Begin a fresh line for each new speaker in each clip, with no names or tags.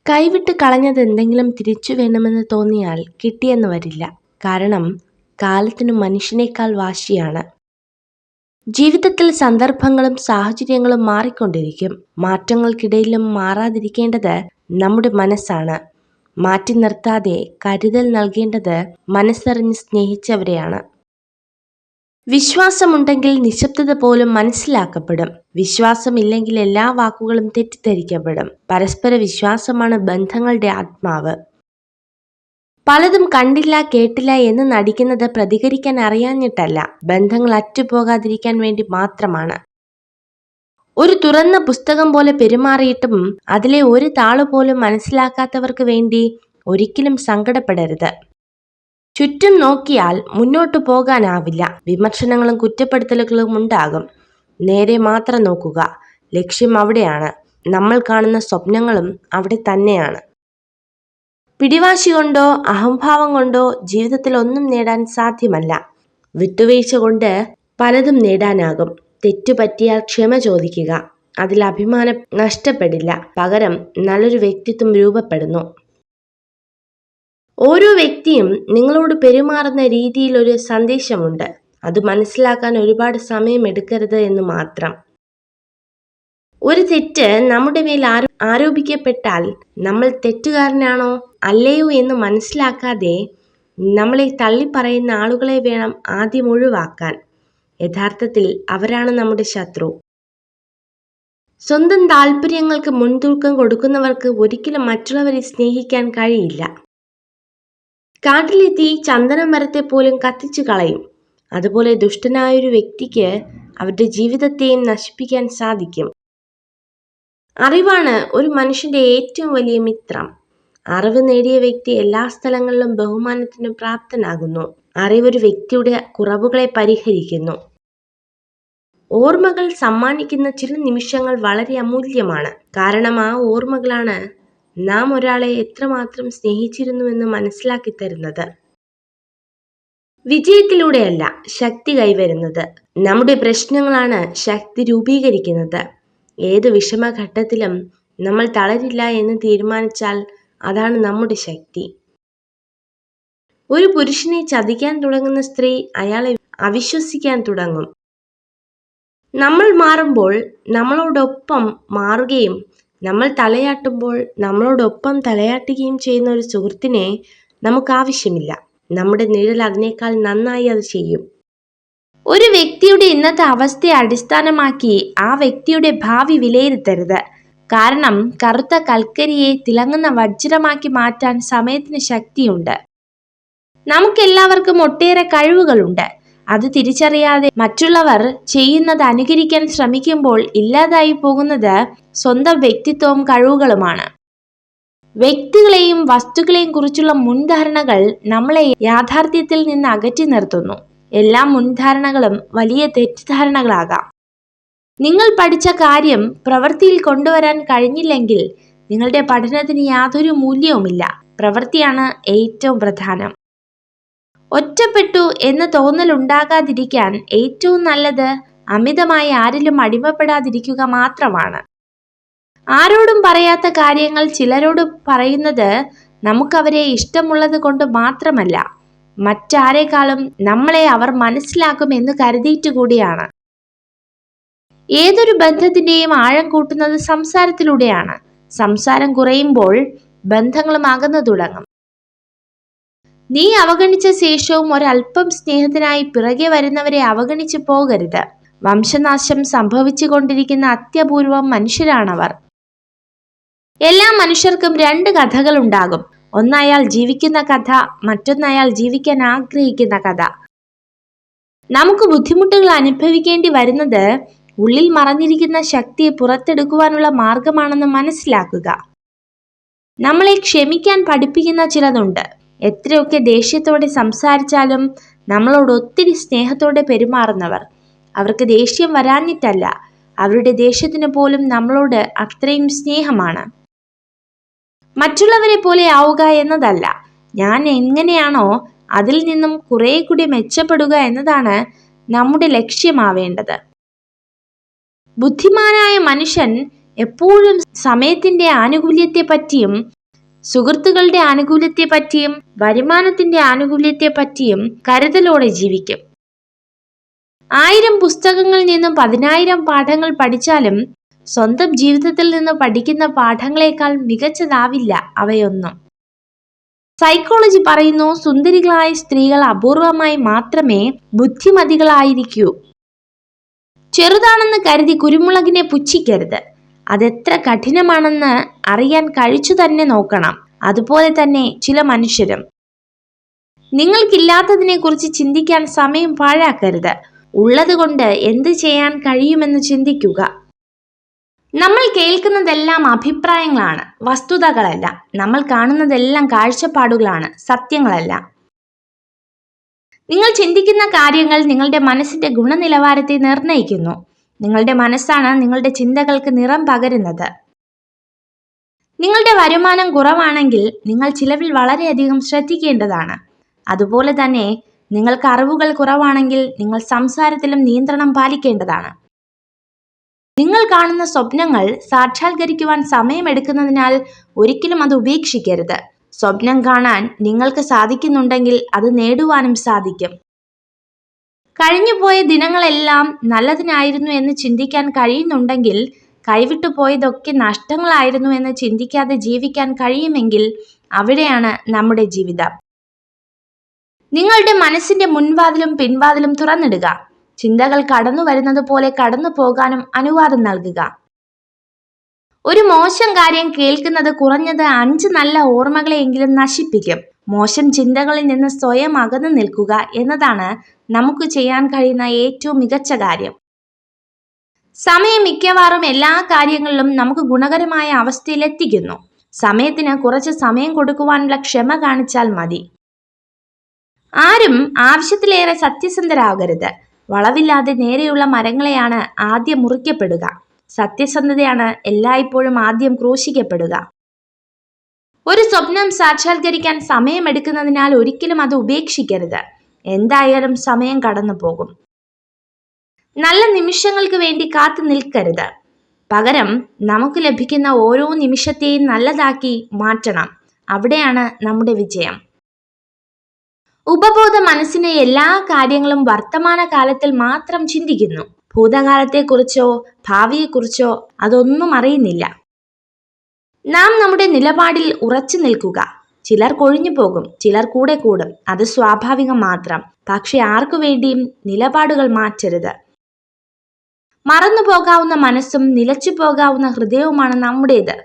കൈവിട്ട് കളഞ്ഞത് എന്തെങ്കിലും തിരിച്ചു വേണമെന്ന് തോന്നിയാൽ കിട്ടിയെന്ന് വരില്ല. കാരണം കാലത്തിനു മനുഷ്യനേക്കാൾ വാശിയാണ്. ജീവിതത്തിൽ സന്ദർഭങ്ങളും സാഹചര്യങ്ങളും മാറിക്കൊണ്ടിരിക്കും. മാറ്റങ്ങൾക്കിടയിലും മാറാതിരിക്കേണ്ടത് നമ്മുടെ മനസ്സാണ്. മാറ്റി നിർത്താതെ കരുതൽ നൽകേണ്ടത് മനസ്സറിഞ്ഞ് സ്നേഹിച്ചവരെയാണ്. വിശ്വാസമുണ്ടെങ്കിൽ നിശബ്ദത പോലും മനസ്സിലാക്കപ്പെടും. വിശ്വാസമില്ലെങ്കിൽ എല്ലാ വാക്കുകളും തെറ്റിദ്ധരിക്കപ്പെടും. പരസ്പര വിശ്വാസമാണ് ബന്ധങ്ങളുടെ ആത്മാവ്. പലതും കണ്ടില്ല കേട്ടില്ല എന്ന് നടിക്കുന്നത് പ്രതികരിക്കാൻ അറിയാഞ്ഞിട്ടല്ല, ബന്ധങ്ങൾ അറ്റുപോകാതിരിക്കാൻ വേണ്ടി മാത്രമാണ്. ഒരു തുറന്ന പുസ്തകം പോലെ പെരുമാറിയിട്ടും അതിലെ ഒരു താള് പോലും മനസ്സിലാക്കാത്തവർക്ക് വേണ്ടി ഒരിക്കലും സങ്കടപ്പെടരുത്. ചുറ്റും നോക്കിയാൽ മുന്നോട്ടു പോകാനാവില്ല. വിമർശനങ്ങളും കുറ്റപ്പെടുത്തലുകളും ഉണ്ടാകും. നേരെ മാത്രം നോക്കുക. ലക്ഷ്യം അവിടെയാണ്. നമ്മൾ കാണുന്ന സ്വപ്നങ്ങളും അവിടെ തന്നെയാണ്. പിടിവാശി കൊണ്ടോ അഹംഭാവം കൊണ്ടോ ജീവിതത്തിൽ ഒന്നും നേടാൻ സാധ്യമല്ല. വിട്ടുവീഴ്ച കൊണ്ട് പലതും നേടാനാകും. തെറ്റുപറ്റിയാൽ ക്ഷമ ചോദിക്കുക. അതിൽ അഭിമാനം നഷ്ടപ്പെടില്ല. പകരം നല്ലൊരു വ്യക്തിത്വം രൂപപ്പെടുന്നു. ഓരോ വ്യക്തിയും നിങ്ങളോട് പെരുമാറുന്ന രീതിയിൽ ഒരു സന്ദേശമുണ്ട്. അത് മനസ്സിലാക്കാൻ ഒരുപാട് സമയം എടുക്കരുത് എന്ന് മാത്രം. ഒരു തെറ്റ് നമ്മുടെ മേൽ ആരോപിക്കപ്പെട്ടാൽ നമ്മൾ തെറ്റുകാരനാണോ അല്ലയോ എന്ന് മനസ്സിലാക്കാതെ നമ്മളെ തള്ളിപ്പറയുന്ന ആളുകളെ വേണം ആദ്യം ഒഴിവാക്കാൻ. യഥാർത്ഥത്തിൽ അവരാണ് നമ്മുടെ ശത്രു. സ്വന്തം താല്പര്യങ്ങൾക്ക് മുൻതൂക്കം കൊടുക്കുന്നവർക്ക് ഒരിക്കലും മറ്റുള്ളവരെ സ്നേഹിക്കാൻ കഴിയില്ല. കാട്ടിലെ തീ ചന്ദന മരത്തെ പോലും കത്തിച്ചു കളയും. അതുപോലെ ദുഷ്ടനായൊരു വ്യക്തിക്ക് അവരുടെ ജീവിതത്തെയും നശിപ്പിക്കാൻ സാധിക്കും. അറിവാണ് ഒരു മനുഷ്യന്റെ ഏറ്റവും വലിയ മിത്രം. അറിവ് നേടിയ വ്യക്തി എല്ലാ സ്ഥലങ്ങളിലും ബഹുമാനത്തിന് പ്രാപ്തനാകുന്നു. അറിവൊരു വ്യക്തിയുടെ കുറവുകളെ പരിഹരിക്കുന്നു. ഓർമ്മകൾ സമ്മാനിക്കുന്ന ചില നിമിഷങ്ങൾ വളരെ അമൂല്യമാണ്. കാരണം ആ ഓർമ്മകളാണ് നാം ഒരാളെ എത്രമാത്രം സ്നേഹിച്ചിരുന്നുവെന്ന് മനസ്സിലാക്കി തരുന്നത്. വിജയത്തിലൂടെയല്ല ശക്തി കൈവരുന്നത്. നമ്മുടെ പ്രശ്നങ്ങളാണ് ശക്തി രൂപീകരിക്കുന്നത്. ഏത് വിഷമഘട്ടത്തിലും നമ്മൾ തളരില്ല എന്ന് തീരുമാനിച്ചാൽ അതാണ് നമ്മുടെ ശക്തി. ഒരു പുരുഷനെ ചതിക്കാൻ തുടങ്ങുന്ന സ്ത്രീ അയാളെ അവിശ്വസിക്കാൻ തുടങ്ങും. നമ്മൾ മാറുമ്പോൾ നമ്മളോടൊപ്പം മാറുകയും നമ്മൾ തലയാട്ടുമ്പോൾ നമ്മളോടൊപ്പം തലയാട്ടുകയും ചെയ്യുന്ന ഒരു സുഹൃത്തിനെ നമുക്ക് ആവശ്യമില്ല. നമ്മുടെ നിഴൽ അതിനേക്കാൾ നന്നായി അത് ചെയ്യും. ഒരു വ്യക്തിയുടെ ഇന്നത്തെ അവസ്ഥയെ അടിസ്ഥാനമാക്കി ആ വ്യക്തിയുടെ ഭാവി വിലയിരുത്തരുത്. കാരണം കറുത്ത കൽക്കരിയെ തിളങ്ങുന്ന വജ്രമാക്കി മാറ്റാൻ സമയത്തിന് ശക്തിയുണ്ട്. നമുക്കെല്ലാവർക്കും ഒട്ടേറെ കഴിവുകളുണ്ട്. അത് തിരിച്ചറിയാതെ മറ്റുള്ളവർ ചെയ്യുന്നത് അനുകരിക്കാൻ ശ്രമിക്കുമ്പോൾ ഇല്ലാതായി പോകുന്നത് സ്വന്തം വ്യക്തിത്വവും കഴിവുകളുമാണ്. വ്യക്തികളെയും വസ്തുക്കളെയും കുറിച്ചുള്ള മുൻധാരണകൾ നമ്മളെ യാഥാർത്ഥ്യത്തിൽ നിന്ന് അകറ്റി നിർത്തുന്നു. എല്ലാ മുൻധാരണകളും വലിയ തെറ്റിദ്ധാരണകളാകാം. നിങ്ങൾ പഠിച്ച കാര്യം പ്രവൃത്തിയിൽ കൊണ്ടുവരാൻ കഴിഞ്ഞില്ലെങ്കിൽ നിങ്ങളുടെ പഠനത്തിന് യാതൊരു മൂല്യവുമില്ല. പ്രവൃത്തിയാണ് ഏറ്റവും പ്രധാനം. ഒറ്റപ്പെട്ടു എന്ന തോന്നൽ ഉണ്ടാകാതിരിക്കാൻ ഏറ്റവും നല്ലത് അമിതമായി ആരിലും അടിമപ്പെടാതിരിക്കുക മാത്രമാണ്. ആരോടും പറയാത്ത കാര്യങ്ങൾ ചിലരോട് പറയുന്നത് നമുക്കവരെ ഇഷ്ടമുള്ളത് കൊണ്ട് മാത്രമല്ല, മറ്റാരേക്കാളും നമ്മളെ അവർ മനസ്സിലാക്കും എന്ന് കരുതിയിട്ട് കൂടിയാണ്. ഏതൊരു ബന്ധത്തിന്റെയും ആഴം കൂട്ടുന്നത് സംസാരത്തിലൂടെയാണ്. സംസാരം കുറയുമ്പോൾ ബന്ധങ്ങളും അകന്നു തുടങ്ങും. നീ അവഗണിച്ച ശേഷവും ഒരല്പം സ്നേഹത്തിനായി പിറകെ വരുന്നവരെ അവഗണിച്ചു പോകരുത്. വംശനാശം സംഭവിച്ചു കൊണ്ടിരിക്കുന്ന അത്യപൂർവം മനുഷ്യരാണവർ. എല്ലാ മനുഷ്യർക്കും രണ്ട് കഥകൾ ഉണ്ടാകും. ഒന്നയാൾ ജീവിക്കുന്ന കഥ, മറ്റൊന്നയാൾ ജീവിക്കാൻ ആഗ്രഹിക്കുന്ന കഥ. നമുക്ക് ബുദ്ധിമുട്ടുകൾ അനുഭവിക്കേണ്ടി വരുന്നത് ഉള്ളിൽ മറഞ്ഞിരിക്കുന്ന ശക്തിയെ പുറത്തെടുക്കുവാനുള്ള മാർഗമാണെന്ന് മനസ്സിലാക്കുക. നമ്മളെ ക്ഷമിക്കാൻ പഠിപ്പിക്കുന്ന ചിലതുണ്ട്. എത്രയൊക്കെ ദേഷ്യത്തോടെ സംസാരിച്ചാലും നമ്മളോട് ഒത്തിരി സ്നേഹത്തോടെ പെരുമാറുന്നവർ. അവർക്ക് ദേഷ്യം വരാഞ്ഞിട്ടല്ല, അവരുടെ ദേഷ്യത്തിന് പോലും നമ്മളോട് അത്രയും സ്നേഹമാണ്. മറ്റുള്ളവരെ പോലെ ആവുക എന്നതല്ല, ഞാൻ എങ്ങനെയാണോ അതിൽ നിന്നും കുറെ കൂടി മെച്ചപ്പെടുക എന്നതാണ് നമ്മുടെ ലക്ഷ്യമാവേണ്ടത്. ബുദ്ധിമാനായ മനുഷ്യൻ എപ്പോഴും സമയത്തിന്റെ ആനുകൂല്യത്തെ പറ്റിയും സുഹൃത്തുക്കളുടെ ആനുകൂല്യത്തെ പറ്റിയും വരുമാനത്തിന്റെ ആനുകൂല്യത്തെ പറ്റിയും കരുതലോടെ ജീവിക്കും. 1000 പുസ്തകങ്ങളിൽ നിന്നും 10,000 പാഠങ്ങൾ പഠിച്ചാലും സ്വന്തം ജീവിതത്തിൽ നിന്ന് പഠിക്കുന്ന പാഠങ്ങളെക്കാൾ മികച്ചതാവില്ല അവയൊന്നും. സൈക്കോളജി പറയുന്നു, സുന്ദരികളായ സ്ത്രീകൾ അപൂർവമായി മാത്രമേ ബുദ്ധിമതികളായിരിക്കൂ. ചെറുതാണെന്ന് കരുതി കുരുമുളകിനെ പുച്ഛിക്കരുത്. അതെത്ര കഠിനമാണെന്ന് അറിയാൻ കഴിച്ചു തന്നെ നോക്കണം. അതുപോലെ തന്നെ ചില മനുഷ്യരും. നിങ്ങൾക്കില്ലാത്തതിനെ കുറിച്ച് ചിന്തിക്കാൻ സമയം പാഴാക്കരുത്. ഉള്ളത് കൊണ്ട് എന്ത് ചെയ്യാൻ കഴിയുമെന്ന് ചിന്തിക്കുക. നമ്മൾ കേൾക്കുന്നതെല്ലാം അഭിപ്രായങ്ങളാണ്, വസ്തുതകളല്ല. നമ്മൾ കാണുന്നതെല്ലാം കാഴ്ചപ്പാടുകളാണ്, സത്യങ്ങളല്ല. നിങ്ങൾ ചിന്തിക്കുന്ന കാര്യങ്ങൾ നിങ്ങളുടെ മനസ്സിന്റെ ഗുണനിലവാരത്തെ നിർണ്ണയിക്കുന്നു. നിങ്ങളുടെ മനസ്സാണ് നിങ്ങളുടെ ചിന്തകൾക്ക് നിറം പകരുന്നത്. നിങ്ങളുടെ വരുമാനം കുറവാണെങ്കിൽ നിങ്ങൾ ചിലവിൽ വളരെയധികം ശ്രദ്ധിക്കേണ്ടതാണ്. അതുപോലെ തന്നെ നിങ്ങൾക്ക് അറിവുകൾ കുറവാണെങ്കിൽ നിങ്ങൾ സംസാരത്തിലും നിയന്ത്രണം പാലിക്കേണ്ടതാണ്. നിങ്ങൾ കാണുന്ന സ്വപ്നങ്ങൾ സാക്ഷാത്കരിക്കുവാൻ സമയമെടുക്കുന്നതിനാൽ ഒരിക്കലും അത് ഉപേക്ഷിക്കരുത്. സ്വപ്നം കാണാൻ നിങ്ങൾക്ക് സാധിക്കുന്നുണ്ടെങ്കിൽ അത് നേടുവാനും സാധിക്കും. കഴിഞ്ഞുപോയ ദിനങ്ങളെല്ലാം നല്ലതിനായിരുന്നു എന്ന് ചിന്തിക്കാൻ കഴിയുന്നുണ്ടെങ്കിൽ, കൈവിട്ടു പോയതൊക്കെ നഷ്ടങ്ങളായിരുന്നു എന്ന് ചിന്തിക്കാതെ ജീവിക്കാൻ കഴിയുമെങ്കിൽ അവിടെയാണ് നമ്മുടെ ജീവിതം. നിങ്ങളുടെ മനസ്സിന്റെ മുൻവാതിലും പിൻവാതിലും തുറന്നിടുക. ചിന്തകൾ കടന്നു വരുന്നത് പോലെ കടന്നു പോകാനും അനുവാദം നൽകുക. ഒരു മോശം കാര്യം കേൾക്കുന്നത് കുറഞ്ഞത് 5 നല്ല ഓർമ്മകളെയെങ്കിലും നശിപ്പിക്കും. മോശം ചിന്തകളിൽ നിന്ന് സ്വയം അകന്നു നിൽക്കുക എന്നതാണ് നമുക്ക് ചെയ്യാൻ കഴിയുന്ന ഏറ്റവും മികച്ച കാര്യം. സമയം മിക്കവാറും എല്ലാ കാര്യങ്ങളിലും നമുക്ക് ഗുണകരമായ അവസ്ഥയിൽ എത്തിക്കുന്നു. സമയത്തിന് കുറച്ച് സമയം കൊടുക്കുവാനുള്ള ക്ഷമ കാണിച്ചാൽ മതി. ആരും ആവശ്യത്തിലേറെ സത്യസന്ധരാകരുത്. വളവില്ലാതെ നേരെയുള്ള മരങ്ങളെയാണ് ആദ്യം മുറിക്കപ്പെടുക. സത്യസന്ധതയാണ് എല്ലായ്പ്പോഴും ആദ്യം ക്രൂശിക്കപ്പെടുക. ഒരു സ്വപ്നം സാക്ഷാത്കരിക്കാൻ സമയമെടുക്കുന്നതിനാൽ ഒരിക്കലും അത് ഉപേക്ഷിക്കരുത്. എന്തായാലും സമയം കടന്നു പോകും. നല്ല നിമിഷങ്ങൾക്ക് വേണ്ടി കാത്തു നിൽക്കരുത്. പകരം നമുക്ക് ലഭിക്കുന്ന ഓരോ നിമിഷത്തെയും നല്ലതാക്കി മാറ്റണം. അവിടെയാണ് നമ്മുടെ വിജയം. ഉപബോധ മനസ്സിന് എല്ലാ കാര്യങ്ങളും വർത്തമാന കാലത്തിൽ മാത്രം ചിന്തിക്കുന്നു. ഭൂതകാലത്തെക്കുറിച്ചോ ഭാവിയെക്കുറിച്ചോ അതൊന്നും അറിയുന്നില്ല. നാം നമ്മുടെ നിലപാടിൽ ഉറച്ചു നിൽക്കുക. ചിലർ കൊഴിഞ്ഞു പോകും, ചിലർ കൂടെ കൂടും. അത് സ്വാഭാവികം മാത്രം. പക്ഷെ ആർക്കു വേണ്ടിയും നിലപാടുകൾ മാറ്റരുത്. മറന്നു പോകാവുന്ന മനസ്സും നിലച്ചു പോകാവുന്ന ഹൃദയവുമാണ് നമ്മുടേത്.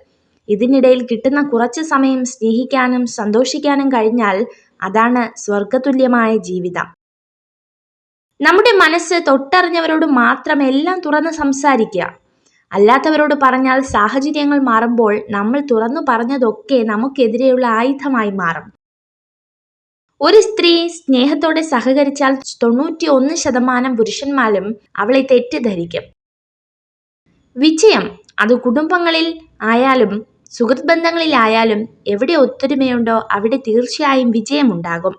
ഇതിനിടയിൽ കിട്ടുന്ന കുറച്ച് സമയം സ്നേഹിക്കാനും സന്തോഷിക്കാനും കഴിഞ്ഞാൽ അതാണ് സ്വർഗതുല്യമായ ജീവിതം. നമ്മുടെ മനസ്സ് തൊട്ടറിഞ്ഞവരോട് മാത്രം എല്ലാം തുറന്ന് സംസാരിക്കുക. അല്ലാത്തവരോട് പറഞ്ഞാൽ സാഹചര്യങ്ങൾ മാറുമ്പോൾ നമ്മൾ തുറന്നു പറഞ്ഞതൊക്കെ നമുക്കെതിരെയുള്ള ആയുധമായി മാറും. ഒരു സ്ത്രീ സ്നേഹത്തോടെ സഹകരിച്ചാൽ 91% പുരുഷന്മാരും അവളെ തെറ്റിദ്ധരിക്കും. വിജയം അത് കുടുംബങ്ങളിൽ ആയാലും സുഹൃത്ത് ബന്ധങ്ങളിലായാലും എവിടെ ഒത്തൊരുമയുണ്ടോ അവിടെ തീർച്ചയായും വിജയമുണ്ടാകും.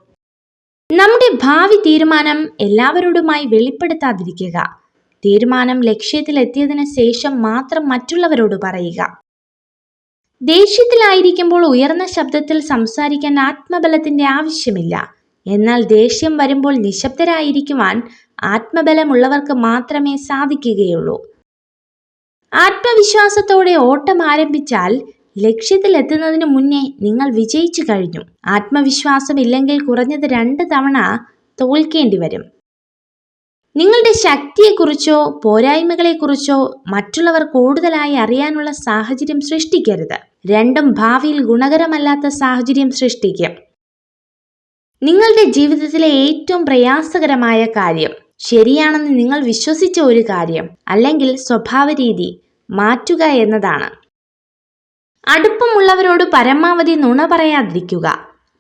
നമ്മുടെ ഭാവി തീരുമാനം എല്ലാവരോടുമായി വെളിപ്പെടുത്താതിരിക്കുക. തീരുമാനം ലക്ഷ്യത്തിലെത്തിയതിനു ശേഷം മാത്രം മറ്റുള്ളവരോട് പറയുക. ദേഷ്യത്തിലായിരിക്കുമ്പോൾ ഉയർന്ന ശബ്ദത്തിൽ സംസാരിക്കാൻ ആത്മബലത്തിന്റെ ആവശ്യമില്ല. എന്നാൽ ദേഷ്യം വരുമ്പോൾ നിശബ്ദരായിരിക്കുവാൻ ആത്മബലമുള്ളവർക്ക് മാത്രമേ സാധിക്കുകയുള്ളൂ. ആത്മവിശ്വാസത്തോടെ ഓട്ടം ആരംഭിച്ചാൽ ലക്ഷ്യത്തിലെത്തുന്നതിന് മുന്നേ നിങ്ങൾ വിജയിച്ചു കഴിഞ്ഞു. ആത്മവിശ്വാസം ഇല്ലെങ്കിൽ കുറഞ്ഞത് 2 തവണ തോൽക്കേണ്ടി വരും. നിങ്ങളുടെ ശക്തിയെക്കുറിച്ചോ പോരായ്മകളെക്കുറിച്ചോ മറ്റുള്ളവർ കൂടുതലായി അറിയാനുള്ള സാഹചര്യം സൃഷ്ടിക്കരുത്. രണ്ടും ഭാവിയിൽ ഗുണകരമല്ലാത്ത സാഹചര്യം സൃഷ്ടിക്കും. നിങ്ങളുടെ ജീവിതത്തിലെ ഏറ്റവും പ്രയാസകരമായ കാര്യം ശരിയാണെന്ന് നിങ്ങൾ വിശ്വസിച്ച ഒരു കാര്യം അല്ലെങ്കിൽ സ്വഭാവരീതി മാറ്റുക എന്നതാണ്. അടുപ്പമുള്ളവരോട് പരമാവധി നുണ പറയാതിരിക്കുക.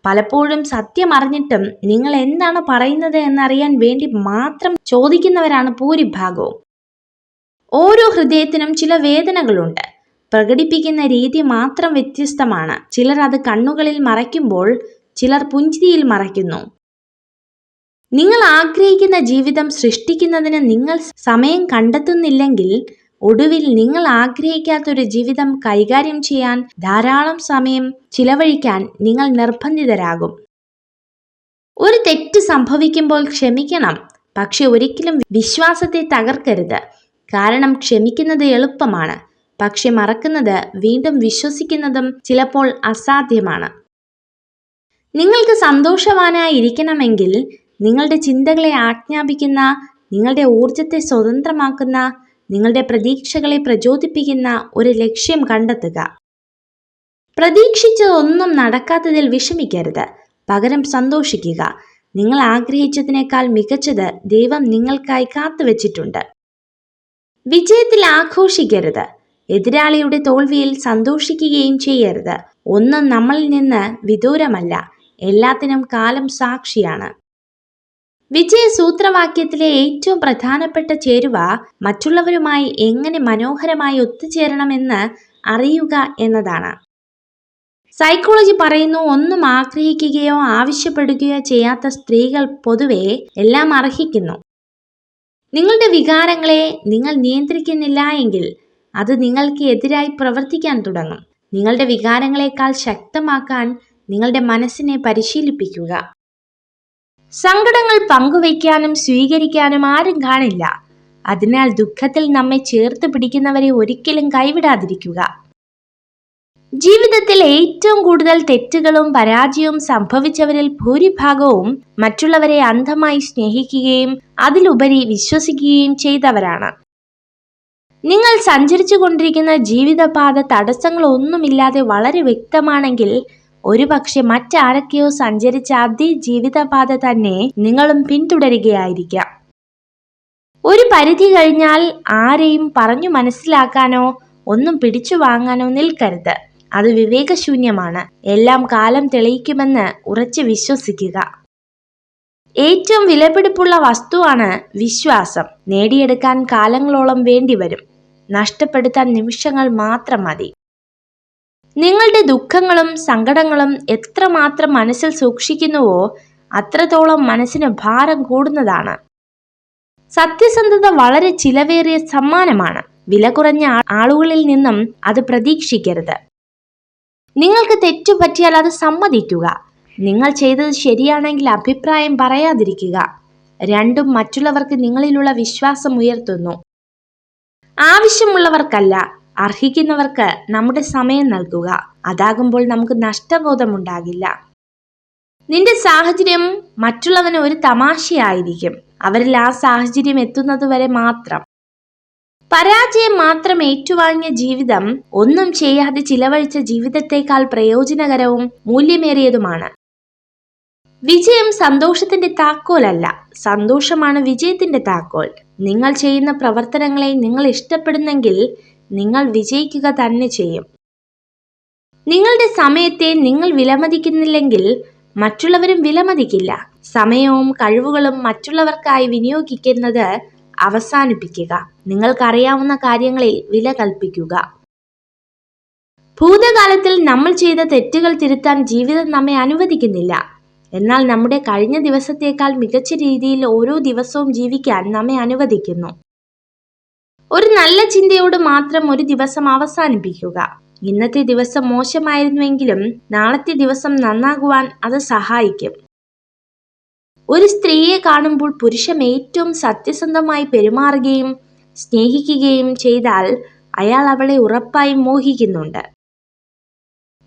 പലപ്പോഴും സത്യം അറിഞ്ഞിട്ടും നിങ്ങൾ എന്താണ് പറയുന്നത് എന്നറിയാൻ വേണ്ടി മാത്രം ചോദിക്കുന്നവരാണ് ഭൂരിഭാഗവും. ഓരോ ഹൃദയത്തിനും ചില വേദനകളുണ്ട്. പ്രകടിപ്പിക്കുന്ന രീതി മാത്രം വ്യത്യസ്തമാണ്. ചിലർ അത് കണ്ണുകളിൽ മറയ്ക്കുമ്പോൾ ചിലർ പുഞ്ചിരിയിൽ മറയ്ക്കുന്നു. നിങ്ങൾ ആഗ്രഹിക്കുന്ന ജീവിതം സൃഷ്ടിക്കുന്നതിന് നിങ്ങൾ സമയം കണ്ടെത്തുന്നില്ലെങ്കിൽ ഒടുവിൽ നിങ്ങൾ ആഗ്രഹിക്കാത്തൊരു ജീവിതം കൈകാര്യം ചെയ്യാൻ ധാരാളം സമയം ചിലവഴിക്കാൻ നിങ്ങൾ നിർബന്ധിതരാകും. ഒരു തെറ്റ് സംഭവിക്കുമ്പോൾ ക്ഷമിക്കണം, പക്ഷെ ഒരിക്കലും വിശ്വാസത്തെ തകർക്കരുത്. കാരണം ക്ഷമിക്കുന്നത് എളുപ്പമാണ്, പക്ഷെ മറക്കുന്നത് വീണ്ടും വിശ്വസിക്കുന്നതും ചിലപ്പോൾ അസാധ്യമാണ്. നിങ്ങൾക്ക് സന്തോഷവാനായിരിക്കണമെങ്കിൽ നിങ്ങളുടെ ചിന്തകളെ ആജ്ഞാപിക്കുന്ന, നിങ്ങളുടെ ഊർജത്തെ സ്വതന്ത്രമാക്കുന്ന, നിങ്ങളുടെ പ്രതീക്ഷകളെ പ്രചോദിപ്പിക്കുന്ന ഒരു ലക്ഷ്യം കണ്ടെത്തുക. പ്രതീക്ഷിച്ചതൊന്നും നടക്കാത്തതിൽ വിഷമിക്കരുത്, പകരം സന്തോഷിക്കുക. നിങ്ങൾ ആഗ്രഹിച്ചതിനേക്കാൾ മികച്ചത് ദൈവം നിങ്ങൾക്കായി കാത്തുവച്ചിട്ടുണ്ട്. വിജയത്തിൽ ആഘോഷിക്കരുത്, എതിരാളിയുടെ തോൽവിയിൽ സന്തോഷിക്കുകയും ചെയ്യരുത്. ഒന്നും നമ്മളിൽ നിന്ന് വിദൂരമല്ല, എല്ലാത്തിനും കാലം സാക്ഷിയാണ്. വിജയ സൂത്രവാക്യത്തിലെ ഏറ്റവും പ്രധാനപ്പെട്ട ചേരുവ മറ്റുള്ളവരുമായി എങ്ങനെ മനോഹരമായി ഒത്തുചേരണമെന്ന് അറിയുക എന്നതാണ്. സൈക്കോളജി പറയുന്നു, ഒന്നും ആഗ്രഹിക്കുകയോ ആവശ്യപ്പെടുകയോ ചെയ്യാത്ത സ്ത്രീകൾ പൊതുവെ എല്ലാം അർഹിക്കുന്നു. നിങ്ങളുടെ വികാരങ്ങളെ നിങ്ങൾ നിയന്ത്രിക്കുന്നില്ല എങ്കിൽ അത് നിങ്ങൾക്ക് എതിരായി പ്രവർത്തിക്കാൻ തുടങ്ങും. നിങ്ങളുടെ വികാരങ്ങളെക്കാൾ ശക്തമാക്കാൻ നിങ്ങളുടെ മനസ്സിനെ പരിശീലിപ്പിക്കുക. സങ്കടങ്ങൾ പങ്കുവയ്ക്കാനും സ്വീകരിക്കാനും ആരും കാണില്ല. അതിനാൽ ദുഃഖത്തിൽ നമ്മെ ചേർത്ത് പിടിക്കുന്നവരെ ഒരിക്കലും കൈവിടാതിരിക്കുക. ജീവിതത്തിൽ ഏറ്റവും കൂടുതൽ തെറ്റുകളും പരാജയവും സംഭവിച്ചവരിൽ ഭൂരിഭാഗവും മറ്റുള്ളവരെ അന്ധമായി സ്നേഹിക്കുകയും അതിലുപരി വിശ്വസിക്കുകയും ചെയ്തവരാണ്. നിങ്ങൾ സഞ്ചരിച്ചു കൊണ്ടിരിക്കുന്ന ജീവിതപാത തടസ്സങ്ങളൊന്നുമില്ലാതെ വളരെ വ്യക്തമാണെങ്കിൽ ഒരുപക്ഷെ മറ്റാരൊക്കെയോ സഞ്ചരിച്ച അതേ ജീവിതപാത തന്നെ നിങ്ങളും പിന്തുടരുകയായിരിക്കാം. ഒരു പരിധി കഴിഞ്ഞാൽ ആരെയും പറഞ്ഞു മനസ്സിലാക്കാനോ ഒന്നും പിടിച്ചു വാങ്ങാനോ നിൽക്കരുത്. അത് വിവേകശൂന്യമാണ്. എല്ലാം കാലം തെളിയിക്കുമെന്ന് ഉറച്ചു വിശ്വസിക്കുക. ഏറ്റവും വിലപിടിപ്പുള്ള വസ്തുവാണ് വിശ്വാസം. നേടിയെടുക്കാൻ കാലങ്ങളോളം വേണ്ടിവരും, നഷ്ടപ്പെടുത്താൻ നിമിഷങ്ങൾ മാത്രം മതി. നിങ്ങളുടെ ദുഃഖങ്ങളും സങ്കടങ്ങളും എത്രമാത്രം മനസ്സിൽ സൂക്ഷിക്കുന്നുവോ അത്രത്തോളം മനസ്സിന് ഭാരം കൂടുന്നതാണ്. സത്യസന്ധത വളരെ ചിലവേറിയ സമ്മാനമാണ്. വില കുറഞ്ഞ ആളുകളിൽ നിന്നും അത് പ്രതീക്ഷിക്കരുത്. നിങ്ങൾക്ക് തെറ്റുപറ്റിയാൽ അത് സമ്മതിക്കുക. നിങ്ങൾ ചെയ്തത് ശരിയാണെങ്കിൽ അഭിപ്രായം പറയാതിരിക്കുക. രണ്ടും മറ്റുള്ളവർക്ക് നിങ്ങളിലുള്ള വിശ്വാസം ഉയർത്തുന്നു. ആവശ്യമുള്ളവർക്കല്ല, അർഹിക്കുന്നവർക്ക് നമ്മുടെ സമയം നൽകുക. അതാകുമ്പോൾ നമുക്ക് നഷ്ടബോധമുണ്ടാകില്ല. നിന്റെ സാഹചര്യം മറ്റുള്ളവന് ഒരു തമാശയായിരിക്കും, അവരിൽ ആ സാഹചര്യം എത്തുന്നതുവരെ മാത്രം. പരാജയം മാത്രം ഏറ്റുവാങ്ങിയ ജീവിതം ഒന്നും ചെയ്യാതെ ചിലവഴിച്ച ജീവിതത്തെക്കാൾ പ്രയോജനകരവും മൂല്യമേറിയതുമാണ്. വിജയം സന്തോഷത്തിന്റെ താക്കോലല്ല, സന്തോഷമാണ് വിജയത്തിന്റെ താക്കോൽ. നിങ്ങൾ ചെയ്യുന്ന പ്രവർത്തനങ്ങളെ നിങ്ങൾ ഇഷ്ടപ്പെടുന്നെങ്കിൽ നിങ്ങൾ വിജയിക്കുക തന്നെ ചെയ്യും. നിങ്ങളുടെ സമയത്തെ നിങ്ങൾ വിലമതിക്കുന്നില്ലെങ്കിൽ മറ്റുള്ളവരും വിലമതിക്കില്ല. സമയവും കഴിവുകളും മറ്റുള്ളവർക്കായി വിനിയോഗിക്കുന്നത് അവസാനിപ്പിക്കുക. നിങ്ങൾക്കറിയാവുന്ന കാര്യങ്ങളിൽ വില കൽപ്പിക്കുക. ഭൂതകാലത്തിൽ നമ്മൾ ചെയ്ത തെറ്റുകൾ തിരുത്താൻ ജീവിതം നമ്മെ അനുവദിക്കുന്നില്ല. എന്നാൽ നമ്മുടെ കഴിഞ്ഞ ദിവസത്തേക്കാൾ മികച്ച രീതിയിൽ ഓരോ ദിവസവും ജീവിക്കാൻ നമ്മെ അനുവദിക്കുന്നു. ഒരു നല്ല ചിന്തയോട് മാത്രം ഒരു ദിവസം അവസാനിപ്പിക്കുക. ഇന്നത്തെ ദിവസം മോശമായിരുന്നുവെങ്കിലും നാളത്തെ ദിവസം നന്നാകുവാൻ അത് സഹായിക്കും. ഒരു സ്ത്രീയെ കാണുമ്പോൾ പുരുഷൻ ഏറ്റവും സത്യസന്ധമായി പെരുമാറുകയും സ്നേഹിക്കുകയും ചെയ്താൽ അയാൾ അവളെ ഉറപ്പായും മോഹിക്കുന്നുണ്ട്.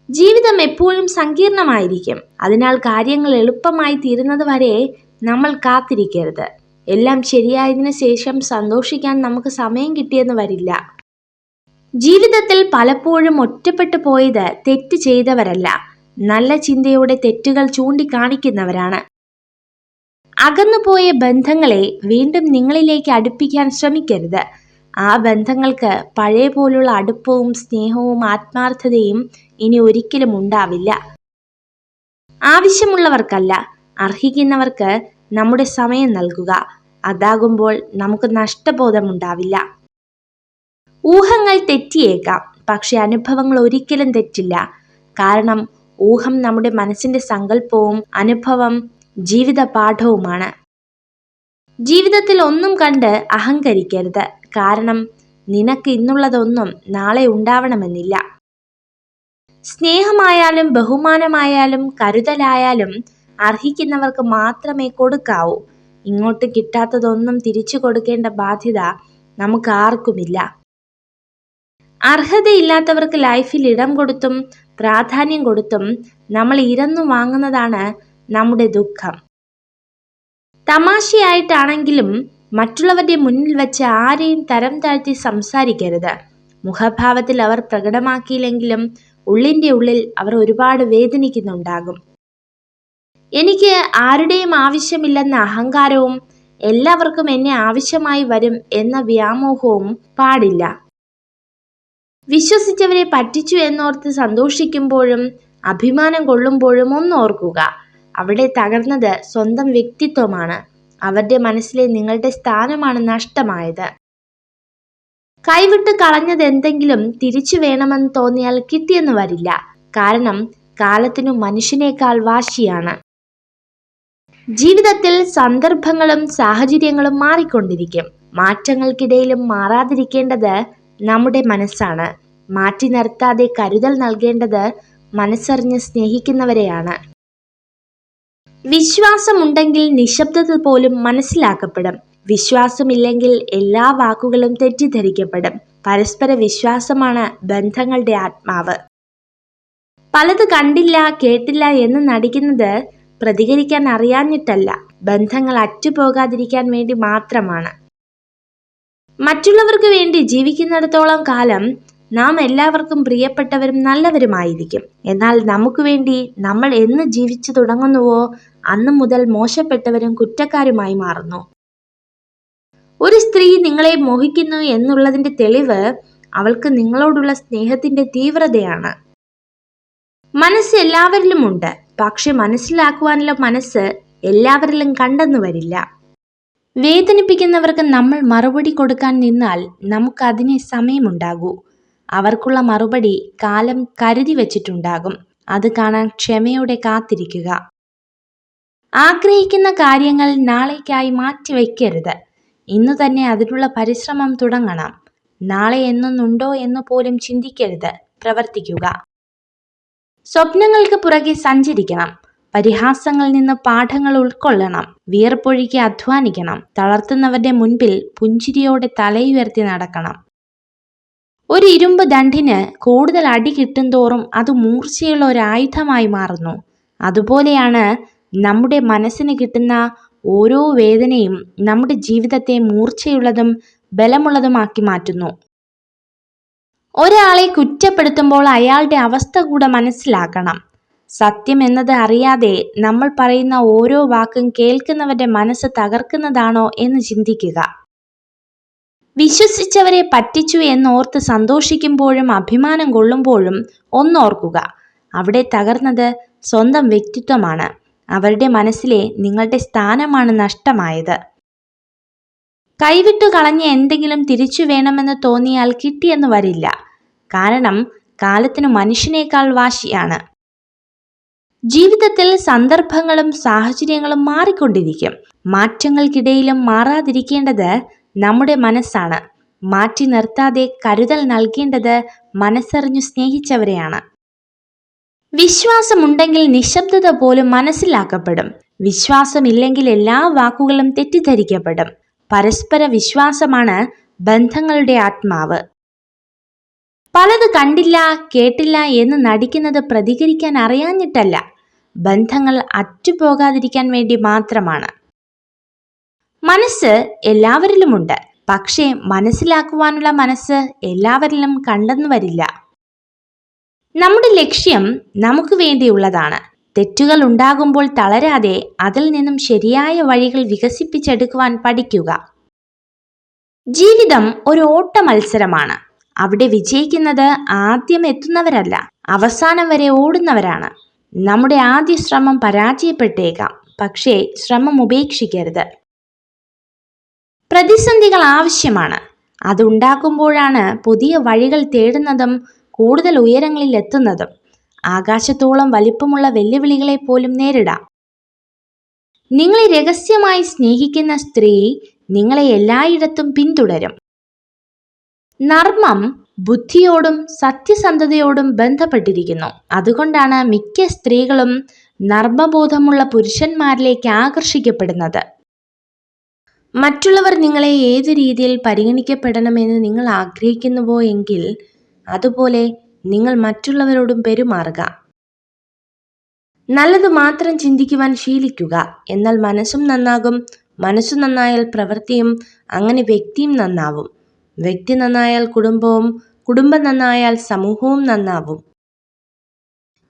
ജീവിതം എപ്പോഴും സങ്കീർണമായിരിക്കും. അതിനാൽ കാര്യങ്ങൾ എളുപ്പമായി തീരുന്നത് വരെ നമ്മൾ കാത്തിരിക്കരുത്. എല്ലാം ശരിയായതിനു ശേഷം സന്തോഷിക്കാൻ നമുക്ക് സമയം കിട്ടിയെന്ന് വരില്ല. ജീവിതത്തിൽ പലപ്പോഴും ഒറ്റപ്പെട്ടു പോയത് തെറ്റ് ചെയ്തവരല്ല, നല്ല ചിന്തയോടെ തെറ്റുകൾ ചൂണ്ടിക്കാണിക്കുന്നവരാണ്. അകന്നുപോയ ബന്ധങ്ങളെ വീണ്ടും നിങ്ങളിലേക്ക് അടുപ്പിക്കാൻ ശ്രമിക്കരുത്. ആ ബന്ധങ്ങൾക്ക് പഴയ പോലുള്ള അടുപ്പവും സ്നേഹവും ആത്മാർത്ഥതയും ഇനി ഒരിക്കലും ഉണ്ടാവില്ല. ആവശ്യമുള്ളവർക്കല്ല, അർഹിക്കുന്നവർക്ക് നമ്മുടെ സമയം നൽകുക. അതാകുമ്പോൾ നമുക്ക് നഷ്ടബോധമുണ്ടാവില്ല. ഊഹങ്ങൾ തെറ്റിയേക്കാം, പക്ഷെ അനുഭവങ്ങൾ ഒരിക്കലും തെറ്റില്ല. കാരണം ഊഹം നമ്മുടെ മനസ്സിന്റെ സങ്കല്പവും അനുഭവം ജീവിത പാഠവുമാണ്. ജീവിതത്തിൽ ഒന്നും കണ്ട് അഹങ്കരിക്കരുത്. കാരണം നിനക്ക് ഇന്നുള്ളതൊന്നും നാളെ ഉണ്ടാവണമെന്നില്ല. സ്നേഹമായാലും ബഹുമാനമായാലും കരുതലായാലും അർഹിക്കുന്നവർക്ക് മാത്രമേ കൊടുക്കാവൂ. ഇങ്ങോട്ട് കിട്ടാത്തതൊന്നും തിരിച്ചു കൊടുക്കേണ്ട ബാധ്യത നമുക്ക് ആർക്കുമില്ല. അർഹതയില്ലാത്തവർക്ക് ലൈഫിൽ ഇടം കൊടുത്തും പ്രാധാന്യം കൊടുത്തും നമ്മൾ ഇരന്നു വാങ്ങുന്നതാണ് നമ്മുടെ ദുഃഖം. തമാശയായിട്ടാണെങ്കിലും മറ്റുള്ളവരുടെ മുന്നിൽ വെച്ച് ആരെയും തരം താഴ്ത്തി സംസാരിക്കരുത്. മുഖഭാവത്തിൽ അവർ പ്രകടമാക്കിയില്ലെങ്കിലും ഉള്ളിൻ്റെ ഉള്ളിൽ അവർ ഒരുപാട് വേദനിക്കുന്നുണ്ടാകും. എനിക്ക് ആരുടെയും ആവശ്യമില്ലെന്ന അഹങ്കാരവും എല്ലാവർക്കും എന്നെ ആവശ്യമായി വരും എന്ന വ്യാമോഹവും പാടില്ല. വിശ്വസിച്ചവരെ പറ്റിച്ചു എന്നോർത്ത് സന്തോഷിക്കുമ്പോഴും അഭിമാനം കൊള്ളുമ്പോഴും ഒന്നോർക്കുക, അവിടെ തകർന്നത് സ്വന്തം വ്യക്തിത്വമാണ്. അവരുടെ മനസ്സിലെ നിങ്ങളുടെ സ്ഥാനമാണ് നഷ്ടമായത്. കൈവിട്ട് കളഞ്ഞത് എന്തെങ്കിലും തിരിച്ചു വേണമെന്ന് തോന്നിയാൽ കിട്ടിയെന്ന് വരില്ല. കാരണം കാലത്തിനു മനുഷ്യനേക്കാൾ വാശിയാണ്. ജീവിതത്തിൽ സന്ദർഭങ്ങളും സാഹചര്യങ്ങളും മാറിക്കൊണ്ടിരിക്കും. മാറ്റങ്ങൾക്കിടയിലും മാറാതിരിക്കേണ്ടത് നമ്മുടെ മനസ്സാണ്. മാറ്റി നിർത്താതെ കരുതൽ നൽകേണ്ടത് മനസ്സറിഞ്ഞ് സ്നേഹിക്കുന്നവരെയാണ്. വിശ്വാസമുണ്ടെങ്കിൽ നിശബ്ദത പോലും മനസ്സിലാക്കപ്പെടും. വിശ്വാസമില്ലെങ്കിൽ എല്ലാ വാക്കുകളും തെറ്റിദ്ധരിക്കപ്പെടും. പരസ്പര വിശ്വാസമാണ് ബന്ധങ്ങളുടെ ആത്മാവ്. പലത് കണ്ടില്ല കേട്ടില്ല എന്ന് നടിക്കുന്നത് പ്രതികരിക്കാൻ അറിയാഞ്ഞിട്ടല്ല, ബന്ധങ്ങൾ അറ്റുപോകാതിരിക്കാൻ വേണ്ടി മാത്രമാണ്. മറ്റുള്ളവർക്ക് വേണ്ടി ജീവിക്കുന്നിടത്തോളം കാലം നാം എല്ലാവർക്കും പ്രിയപ്പെട്ടവരും നല്ലവരുമായിരിക്കും. എന്നാൽ നമുക്ക് വേണ്ടി നമ്മൾ എന്ന് ജീവിച്ചു തുടങ്ങുന്നുവോ അന്നു മുതൽ മോശപ്പെട്ടവരും കുറ്റക്കാരുമായി മാറുന്നു. ഒരു സ്ത്രീ നിങ്ങളെ മോഹിക്കുന്നു എന്നുള്ളതിന്റെ തെളിവ് അവൾക്ക് നിങ്ങളോടുള്ള സ്നേഹത്തിന്റെ തീവ്രതയാണ്. മനസ്സ് എല്ലാവരിലും ഉണ്ട്, പക്ഷെ മനസ്സിലാക്കുവാനുള്ള മനസ്സ് എല്ലാവരിലും കണ്ടെന്നു വരില്ല. വേദനിപ്പിക്കുന്നവർക്ക് നമ്മൾ മറുപടി കൊടുക്കാൻ നിന്നാൽ നമുക്ക് അതിനെ സമയമുണ്ടാകൂ. അവർക്കുള്ള മറുപടി കാലം കരുതി വച്ചിട്ടുണ്ടാകും. അത് കാണാൻ ക്ഷമയോടെ കാത്തിരിക്കുക. ആഗ്രഹിക്കുന്ന കാര്യങ്ങൾ നാളേക്കായി മാറ്റിവെക്കരുത്. ഇന്നു തന്നെ അതിനുള്ള പരിശ്രമം തുടങ്ങണം. നാളെ എന്നൊന്നുണ്ടോ എന്ന് പോലും ചിന്തിക്കരുത്, പ്രവർത്തിക്കുക. സ്വപ്നങ്ങൾക്ക് പുറകെ സഞ്ചരിക്കണം. പരിഹാസങ്ങളിൽ നിന്ന് പാഠങ്ങൾ ഉൾക്കൊള്ളണം. വിയർപ്പൊഴുക്കി അധ്വാനിക്കണം. തളർത്തുന്നവരുടെ മുൻപിൽ പുഞ്ചിരിയോടെ തലയുയർത്തി നടക്കണം. ഒരു ഇരുമ്പ് ദണ്ഡിന് കൂടുതൽ അടി കിട്ടുന്തോറും അത് മൂർച്ചയുള്ള ഒരു ആയുധമായി മാറുന്നു. അതുപോലെയാണ് നമ്മുടെ മനസ്സിന് കിട്ടുന്ന ഓരോ വേദനയും നമ്മുടെ ജീവിതത്തെ മൂർച്ചയുള്ളതും ബലമുള്ളതുമാക്കി മാറ്റുന്നു. ഒരാളെ കുറ്റപ്പെടുത്തുമ്പോൾ അയാളുടെ അവസ്ഥ കൂടെ മനസ്സിലാക്കണം. സത്യം എന്നത് അറിയാതെ നമ്മൾ പറയുന്ന ഓരോ വാക്കും കേൾക്കുന്നവരുടെ മനസ്സ് തകർക്കുന്നതാണോ എന്ന് ചിന്തിക്കുക. വിശ്വസിച്ചവരെ പറ്റിച്ചു എന്നോർത്ത് സന്തോഷിക്കുമ്പോഴും അഭിമാനം കൊള്ളുമ്പോഴും ഒന്നോർക്കുക, അവിടെ തകർന്നത് സ്വന്തം വ്യക്തിത്വമാണ്. അവരുടെ മനസ്സിലെ നിങ്ങളുടെ സ്ഥാനമാണ് നഷ്ടമായത്. കൈവിട്ടു കളഞ്ഞ എന്തെങ്കിലും തിരിച്ചു വേണമെന്ന് തോന്നിയാൽ കിട്ടിയെന്ന് വരില്ല. കാരണം കാലത്തിനു മനുഷ്യനേക്കാൾ വാശിയാണ്. ജീവിതത്തിൽ സന്ദർഭങ്ങളും സാഹചര്യങ്ങളും മാറിക്കൊണ്ടിരിക്കും. മാറ്റങ്ങൾക്കിടയിലും മാറാതിരിക്കേണ്ടത് നമ്മുടെ മനസ്സാണ്. മാറ്റി നിർത്താതെ കരുതൽ നൽകേണ്ടത് മനസ്സറിഞ്ഞു സ്നേഹിച്ചവരെയാണ്. വിശ്വാസമുണ്ടെങ്കിൽ നിശബ്ദത പോലും മനസ്സിലാക്കപ്പെടും. വിശ്വാസമില്ലെങ്കിൽ എല്ലാ വാക്കുകളും തെറ്റിദ്ധരിക്കപ്പെടും. പരസ്പര വിശ്വാസമാണ് ബന്ധങ്ങളുടെ ആത്മാവ്. പലത് കണ്ടില്ല കേട്ടില്ല എന്ന് നടിക്കുന്നത് പ്രതികരിക്കാൻ അറിയാഞ്ഞിട്ടല്ല, ബന്ധങ്ങൾ അറ്റുപോകാതിരിക്കാൻ വേണ്ടി മാത്രമാണ്. മനസ്സ് എല്ലാവരിലുമുണ്ട്, പക്ഷേ മനസ്സിലാക്കുവാനുള്ള മനസ്സ് എല്ലാവരിലും കണ്ടെന്നു വരില്ല. നമ്മുടെ ലക്ഷ്യം നമുക്ക് വേണ്ടിയുള്ളതാണ്. തെറ്റുകൾ ഉണ്ടാകുമ്പോൾ തളരാതെ അതിൽ നിന്നും ശരിയായ വഴികൾ വികസിപ്പിച്ചെടുക്കുവാൻ പഠിക്കുക. ജീവിതം ഒരു ഓട്ട മത്സരമാണ്. അവിടെ വിജയിക്കുന്നത് ആദ്യം എത്തുന്നവരല്ല, അവസാനം വരെ ഓടുന്നവരാണ്. നമ്മുടെ ആദ്യ ശ്രമം പരാജയപ്പെട്ടേക്കാം, പക്ഷേ ശ്രമം ഉപേക്ഷിക്കരുത്. പ്രതിസന്ധികൾ ആവശ്യമാണ്. അതുണ്ടാക്കുമ്പോഴാണ് പുതിയ വഴികൾ തേടുന്നതും കൂടുതൽ ഉയരങ്ങളിൽ എത്തുന്നതും. ആകാശത്തോളം വലിപ്പമുള്ള വെല്ലുവിളികളെ പോലും നേരിടാം. നിങ്ങളെ രഹസ്യമായി സ്നേഹിക്കുന്ന സ്ത്രീ നിങ്ങളെ എല്ലായിടത്തും പിന്തുടരും.
നർമ്മം ബുദ്ധിയോടും സത്യസന്ധതയോടും ബന്ധപ്പെട്ടിരിക്കുന്നു. അതുകൊണ്ടാണ് മിക്ക സ്ത്രീകളും നർമ്മബോധമുള്ള പുരുഷന്മാരിലേക്ക് ആകർഷിക്കപ്പെടുന്നത്.
മറ്റുള്ളവർ നിങ്ങളെ ഏത് രീതിയിൽ പരിഗണിക്കപ്പെടണമെന്ന് നിങ്ങൾ ആഗ്രഹിക്കുന്നുവോ എങ്കിൽ അതുപോലെ നിങ്ങൾ മറ്റുള്ളവരോടും പെരുമാറുക. നല്ലത് മാത്രം ചിന്തിക്കുവാൻ ശീലിക്കുക. എന്നാൽ മനസ്സും നന്നാകും. മനസ്സു നന്നായാൽ പ്രവൃത്തിയും, അങ്ങനെ വ്യക്തിയും നന്നാവും. വ്യക്തി നന്നായാൽ കുടുംബവും, കുടുംബം നന്നായാൽ സമൂഹവും നന്നാവും.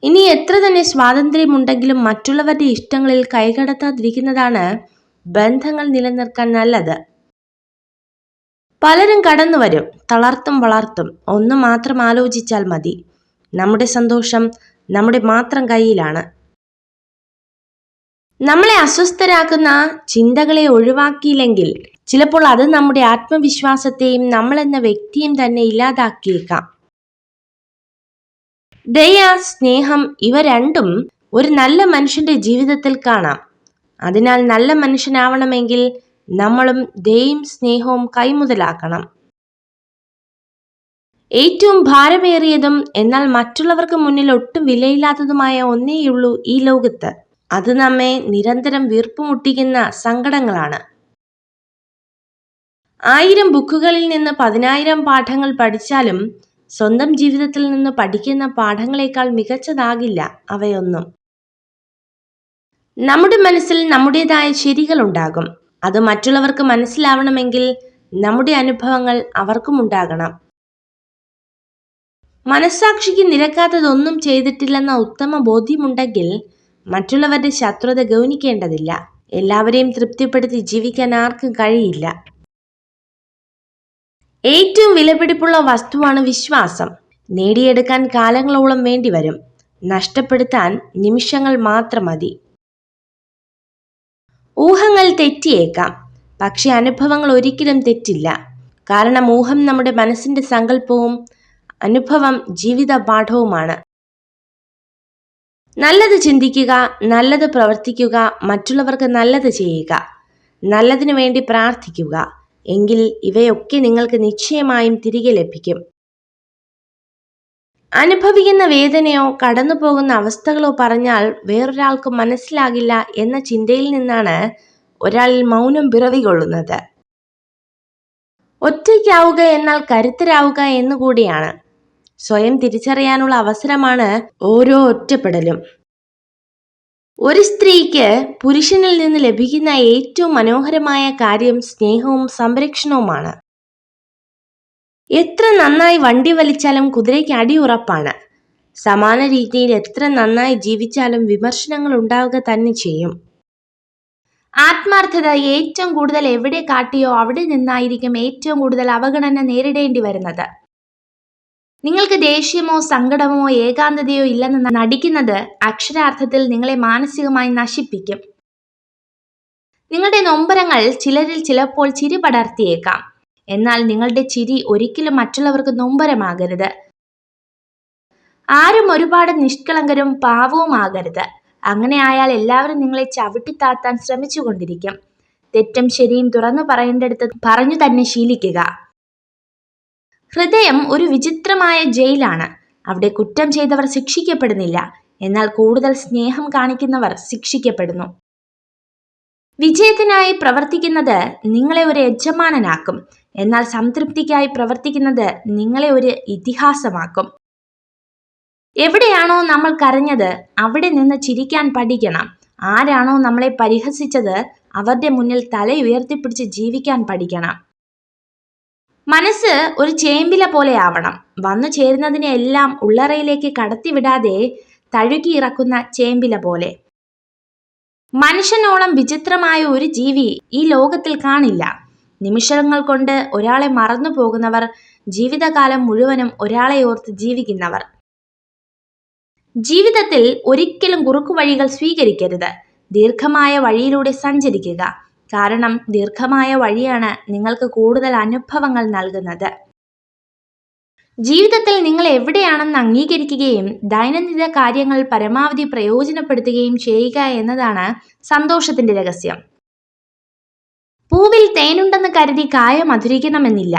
ഇനി എത്ര തന്നെ സ്വാതന്ത്ര്യമുണ്ടെങ്കിലും മറ്റുള്ളവരുടെ ഇഷ്ടങ്ങളിൽ കൈകടത്താതിരിക്കുന്നതാണ് ബന്ധങ്ങൾ നിലനിർത്താൻ നല്ലത്. പലരും കടന്നു വരും, തളർത്തും വളർത്തും. ഒന്ന് മാത്രം ആലോചിച്ചാൽ മതി. നമ്മുടെ സന്തോഷം നമ്മുടെ മാത്രം കയ്യിലാണ്. നമ്മളെ അസ്വസ്ഥരാക്കുന്ന ചിന്തകളെ ഒഴിവാക്കിയില്ലെങ്കിൽ ചിലപ്പോൾ അത് നമ്മുടെ ആത്മവിശ്വാസത്തെയും നമ്മളെന്ന വ്യക്തിയും തന്നെ ഇല്ലാതാക്കിയേക്കാം. ദയ, സ്നേഹം ഇവ രണ്ടും ഒരു നല്ല മനുഷ്യന്റെ ജീവിതത്തിൽ കാണാം. അതിനാൽ നല്ല മനുഷ്യനാവണമെങ്കിൽ നമ്മളും ദയയും സ്നേഹവും കൈമുതലാക്കണം. ഏറ്റവും ഭാരമേറിയതും എന്നാൽ മറ്റുള്ളവർക്ക് മുന്നിൽ ഒട്ടും വിലയില്ലാത്തതുമായ ഒന്നേയുള്ളൂ ഈ ലോകത്ത്. അത് നമ്മെ നിരന്തരം വീർപ്പുമുട്ടിക്കുന്ന സങ്കടങ്ങളാണ്. 1000 ബുക്കുകളിൽ നിന്ന് 10,000 പാഠങ്ങൾ പഠിച്ചാലും സ്വന്തം ജീവിതത്തിൽ നിന്ന് പഠിക്കുന്ന പാഠങ്ങളെക്കാൾ മികച്ചതാകില്ല അവയൊന്നും. നമ്മുടെ മനസ്സിൽ നമ്മുടേതായ ശരികളുണ്ടാകും. അത് മറ്റുള്ളവർക്ക് മനസ്സിലാവണമെങ്കിൽ നമ്മുടെ അനുഭവങ്ങൾ അവർക്കും ഉണ്ടാകണം. മനസ്സാക്ഷിക്ക് നിരക്കാത്തതൊന്നും ചെയ്തിട്ടില്ലെന്ന ഉത്തമ ബോധ്യമുണ്ടെങ്കിൽ മറ്റുള്ളവരുടെ ശത്രുത ഗൗനിക്കേണ്ടതില്ല. എല്ലാവരെയും തൃപ്തിപ്പെടുത്തി ജീവിക്കാൻ ആർക്കും കഴിയില്ല. ഏറ്റവും വിലപിടിപ്പുള്ള വസ്തുവാണ് വിശ്വാസം. നേടിയെടുക്കാൻ കാലങ്ങളോളം വേണ്ടിവരും, നഷ്ടപ്പെടുത്താൻ നിമിഷങ്ങൾ മാത്രം മതി. ഊഹങ്ങൾ തെറ്റിയേക്കാം, പക്ഷെ അനുഭവങ്ങൾ ഒരിക്കലും തെറ്റില്ല. കാരണം ഊഹം നമ്മുടെ മനസ്സിന്റെ സങ്കല്പവും അനുഭവം ജീവിത പാഠവുമാണ്. നല്ലത് ചിന്തിക്കുക, നല്ലത് പ്രവർത്തിക്കുക, മറ്റുള്ളവർക്ക് നല്ലത് ചെയ്യുക, നല്ലതിനു വേണ്ടി പ്രാർത്ഥിക്കുക. എങ്കിൽ ഇവയൊക്കെ നിങ്ങൾക്ക് നിശ്ചയമായും തിരികെ ലഭിക്കും. അനുഭവിക്കുന്ന വേദനയോ കടന്നു പോകുന്ന അവസ്ഥകളോ പറഞ്ഞാൽ വേറൊരാൾക്ക് മനസ്സിലാകില്ല എന്ന ചിന്തയിൽ നിന്നാണ് ഒരാളിൽ മൗനം പിറവികൊള്ളുന്നത്. ഒറ്റയ്ക്കാവുക എന്നാൽ കരുത്തരാവുക എന്നുകൂടിയാണ്. സ്വയം തിരിച്ചറിയാനുള്ള അവസരമാണ് ഓരോ ഒറ്റപ്പെടലും. ഒരു സ്ത്രീക്ക് പുരുഷനിൽ നിന്ന് ലഭിക്കുന്ന ഏറ്റവും മനോഹരമായ കാര്യം സ്നേഹവും സംരക്ഷണവുമാണ്. എത്ര നന്നായി വണ്ടി വലിച്ചാലും കുതിരയ്ക്ക് അടി ഉറപ്പാണ്. സമാന രീതിയിൽ എത്ര നന്നായി ജീവിച്ചാലും വിമർശനങ്ങൾ ഉണ്ടാവുക തന്നെ ചെയ്യും. ആത്മാർത്ഥത ഏറ്റവും കൂടുതൽ എവിടെ കാട്ടിയോ അവിടെ നിന്നായിരിക്കും ഏറ്റവും കൂടുതൽ അവഗണന നേരിടേണ്ടി വരുന്നത്. നിങ്ങൾക്ക് ദേഷ്യമോ സങ്കടമോ ഏകാന്തതയോ ഇല്ലെന്ന് നടിക്കുന്നത് അക്ഷരാർത്ഥത്തിൽ നിങ്ങളെ മാനസികമായി നശിപ്പിക്കും. നിങ്ങളുടെ നൊമ്പരങ്ങൾ ചിലരിൽ ചിലപ്പോൾ ചിരി പടർത്തിയേക്കാം. എന്നാൽ നിങ്ങളുടെ ചിരി ഒരിക്കലും മറ്റുള്ളവർക്ക് നൊമ്പരമാകരുത്. ആരും ഒരുപാട് നിഷ്കളങ്കരും പാവവുമാകരുത്. അങ്ങനെ ആയാൽ എല്ലാവരും നിങ്ങളെ ചവിട്ടിത്താത്താൻ ശ്രമിച്ചുകൊണ്ടിരിക്കും. തെറ്റും ശരിയും തുറന്നു പറയേണ്ടടുത്ത് പറഞ്ഞു തന്നെ ശീലിക്കുക. ഹൃദയം ഒരു വിചിത്രമായ ജയിലാണ്. അവിടെ കുറ്റം ചെയ്തവർ ശിക്ഷിക്കപ്പെടുന്നില്ല, എന്നാൽ കൂടുതൽ സ്നേഹം കാണിക്കുന്നവർ ശിക്ഷിക്കപ്പെടുന്നു. വിജയത്തിനായി പ്രവർത്തിക്കുന്നത് നിങ്ങളെ ഒരു യജമാനനാക്കും, എന്നാൽ സംതൃപ്തിക്കായി പ്രവർത്തിക്കുന്നത് നിങ്ങളെ ഒരു ഇതിഹാസമാക്കും. എവിടെയാണോ നമ്മൾ കരഞ്ഞത് അവിടെ നിന്ന് ചിരിക്കാൻ പഠിക്കണം. ആരാണോ നമ്മളെ പരിഹസിച്ചത് അവരുടെ മുന്നിൽ തല ഉയർത്തിപ്പിടിച്ച് ജീവിക്കാൻ പഠിക്കണം. മനസ്സ് ഒരു ചേമ്പില പോലെ ആവണം. വന്നു ചേരുന്നതിനെ എല്ലാം ഉള്ളറയിലേക്ക് കടത്തിവിടാതെ തഴുകിയിറക്കുന്ന ചേമ്പില പോലെ. മനുഷ്യനോളം വിചിത്രമായ ഒരു ജീവി ഈ ലോകത്തിൽ കാണില്ല. നിമിഷങ്ങൾ കൊണ്ട് ഒരാളെ മറന്നു പോകുന്നവർ, ജീവിതകാലം മുഴുവനും ഒരാളെ ഓർത്ത് ജീവിക്കുന്നവർ. ജീവിതത്തിൽ ഒരിക്കലും കുറുക്കുവഴികൾ സ്വീകരിക്കരുത്. ദീർഘമായ വഴിയിലൂടെ സഞ്ചരിക്കുക. കാരണം ദീർഘമായ വഴിയാണ് നിങ്ങൾക്ക് കൂടുതൽ അനുഭവങ്ങൾ നൽകുന്നത്. ജീവിതത്തിൽ നിങ്ങൾ എവിടെയാണെന്ന് അംഗീകരിക്കുകയും ദൈനംദിന കാര്യങ്ങൾ പരമാവധി പ്രയോജനപ്പെടുത്തുകയും ചെയ്യുക എന്നതാണ് സന്തോഷത്തിന്റെ രഹസ്യം. പൂവിൽ തേനുണ്ടെന്ന് കരുതി കായ മധുരിക്കണമെന്നില്ല.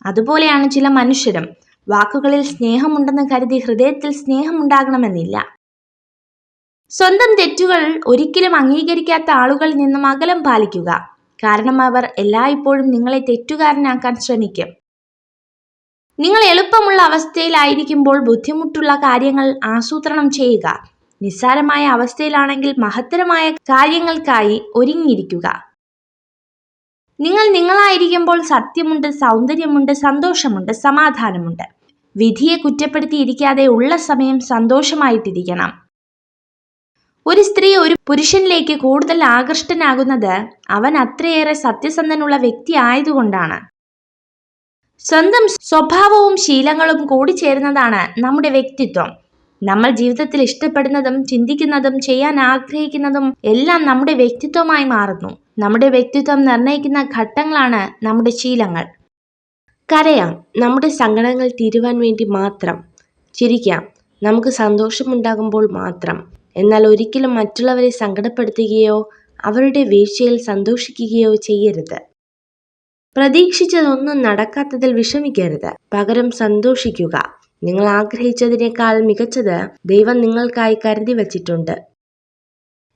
അതുപോലെയാണ് ചില മനുഷ്യരും. വാക്കുകളിൽ സ്നേഹമുണ്ടെന്ന് കരുതി ഹൃദയത്തിൽ സ്നേഹമുണ്ടാകണമെന്നില്ല. സ്വന്തം തെറ്റുകൾ ഒരിക്കലും അംഗീകരിക്കാത്ത ആളുകളിൽ നിന്നും അകലം പാലിക്കുക. കാരണം അവർ എല്ലായ്പ്പോഴും നിങ്ങളെ തെറ്റുകാരനാക്കാൻ ശ്രമിക്കും. നിങ്ങൾ എളുപ്പമുള്ള അവസ്ഥയിലായിരിക്കുമ്പോൾ ബുദ്ധിമുട്ടുള്ള കാര്യങ്ങൾ ആസൂത്രണം ചെയ്യുക. നിസ്സാരമായ അവസ്ഥയിലാണെങ്കിൽ മഹത്തരമായ കാര്യങ്ങൾക്കായി ഒരുങ്ങിയിരിക്കുക. നിങ്ങൾ നിങ്ങളായിരിക്കുമ്പോൾ സത്യമുണ്ട്, സൗന്ദര്യമുണ്ട്, സന്തോഷമുണ്ട്, സമാധാനമുണ്ട്. വിധിയെ കുറ്റപ്പെടുത്തിയിരിക്കാതെ ഉള്ള സമയം സന്തോഷമായിട്ടിരിക്കണം. ഒരു സ്ത്രീ ഒരു പുരുഷനിലേക്ക് കൂടുതൽ ആകൃഷ്ടനാകുന്നത് അവൻ അത്രയേറെ സത്യസന്ധനുള്ള വ്യക്തി ആയതുകൊണ്ടാണ്. സ്വന്തം സ്വഭാവവും ശീലങ്ങളും കൂടിച്ചേരുന്നതാണ് നമ്മുടെ വ്യക്തിത്വം. നമ്മൾ ജീവിതത്തിൽ ഇഷ്ടപ്പെടുന്നതും ചിന്തിക്കുന്നതും ചെയ്യാൻ ആഗ്രഹിക്കുന്നതും എല്ലാം നമ്മുടെ വ്യക്തിത്വമായി മാറുന്നു. നമ്മുടെ വ്യക്തിത്വം നിർണ്ണയിക്കുന്ന ഘട്ടങ്ങളാണ് നമ്മുടെ ശീലങ്ങൾ. കരയാം, നമ്മുടെ സങ്കടങ്ങൾ തീരുവാൻ വേണ്ടി മാത്രം. ചിരിക്കാം, നമുക്ക് സന്തോഷമുണ്ടാകുമ്പോൾ മാത്രം. എന്നാൽ ഒരിക്കലും മറ്റുള്ളവരെ സങ്കടപ്പെടുത്തുകയോ അവരുടെ വീഴ്ചയിൽ സന്തോഷിക്കുകയോ ചെയ്യരുത്. പ്രതീക്ഷിച്ചതൊന്നും നടക്കാത്തതിൽ വിഷമിക്കരുത്. പകരം സന്തോഷിക്കുക. നിങ്ങൾ ആഗ്രഹിച്ചതിനേക്കാൾ മികച്ചത് ദൈവം നിങ്ങൾക്കായി കരുതി വച്ചിട്ടുണ്ട്.